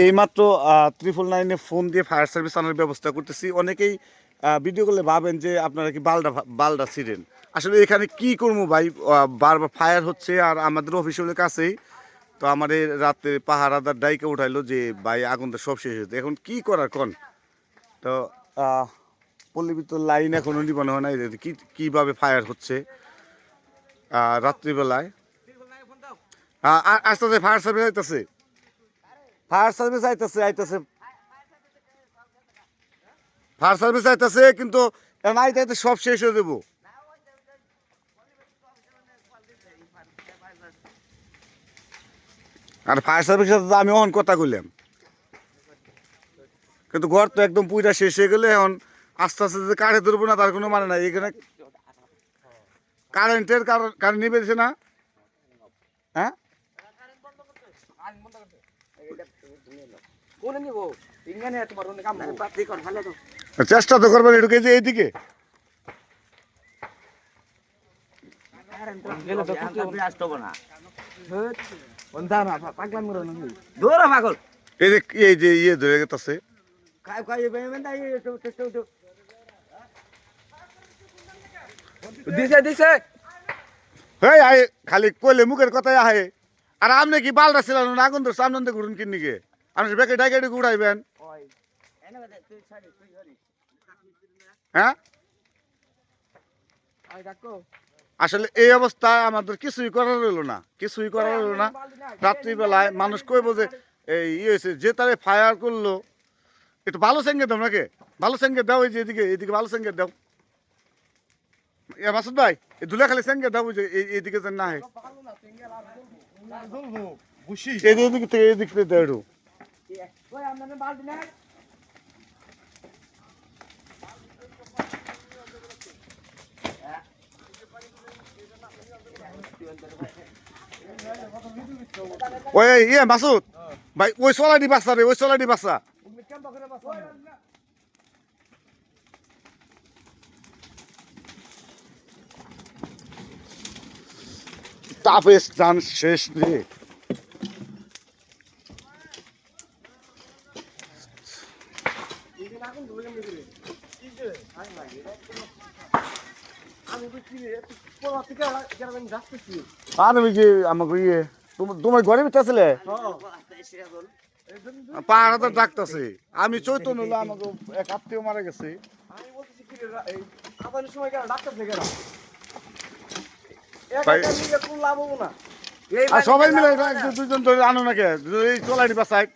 এইমাত্র 999-এ ফোন দিয়ে fire service আনার ব্যবস্থা করতেছি। অনেকেই ভিডিও করলে ভাবেন যে আপনারা কি বালডা ছিলেন। আসলে এখানে কি করবো ভাই, বারবার ফায়ার হচ্ছে আর আমাদের অফিসের কাছেই। তো আমাদের রাতে পাহারাদার ডাইকে উঠাইলো যে ভাই আগুনটা সব শেষ হয়েছে, এখন কি করার কোন। তো পল্লীবিদ্যুৎ লাইন এখনো নিবানো হয় নাই, কিভাবে ফায়ার হচ্ছে রাত্রিবেলায়। আসতেছে ফায়ার সার্ভিস, আইতেছে ফায়ার সার্ভিস, আইতেছে ফায়ার সার্ভিস আইতেছে, কিন্তু আইতে সব শেষ হয়ে দেবো। আর ফায়ার সার্ভিসের সাথে আমি অহন কথা কইলাম, কিন্তু ঘর তো একদম পুইটা শেষ হয়ে গেলে এখন আস্তে আস্তে যে কাঠে ধরবো না তার কোনো মানে নাই। এখানে কারেন্টের কারেন্ট নিয়ে বেরিয়েছে না। হ্যাঁ, চেষ্টা তো করবেন এটুকু, যে এইদিকে এই যে ইয়ে ধরে গেছে। খালি কইলে মুখের কথাই আহে। আর আপনি কি বালটা ছিলেন না, আগুন ধরছে আনন্দে ঘুরুন কিনি গে, আপনি বেকে ডাইকে উড়াইবেন। হ্যাঁ, আসলে এই অবস্থায় আমাদের কিছুই করার রইল না, কিছুই করার রইল না। রাত্রিবেলায় মানুষ কইব যে এই ইয়ে হয়েছে, যে তারে ফায়ার করলো একটু ভালো সেঙ্গে দাও নাকি, ভালো সেঙ্গে দাও। এই যে এদিকে ভালো সেঙ্গে দাও। মাসুদ ভাই, এই ধুলে খালি সেঙ্গে দাও, যে এইদিকে যেন না হয়। এদিক থেকে এদিক থেকে দাও একটু। ওই ইয়ে মাসুদ ভাই, ওই চলাইডি বাচ্চা রে, ওই চলাইডি বাচ্চা। তাপে স্নান শেষ রে। আমি কি আমাকে ইয়ে তোমার ঘরে ভিতরে আসলে পাহাড়া তো ডাকতেছে। আমি চৈতন্য হলো, আমাকে এক আত্মীয় মারা গেছে। সবাই মিলে দুজন ধরে আনো নাকি, চলাইনি বাসায়।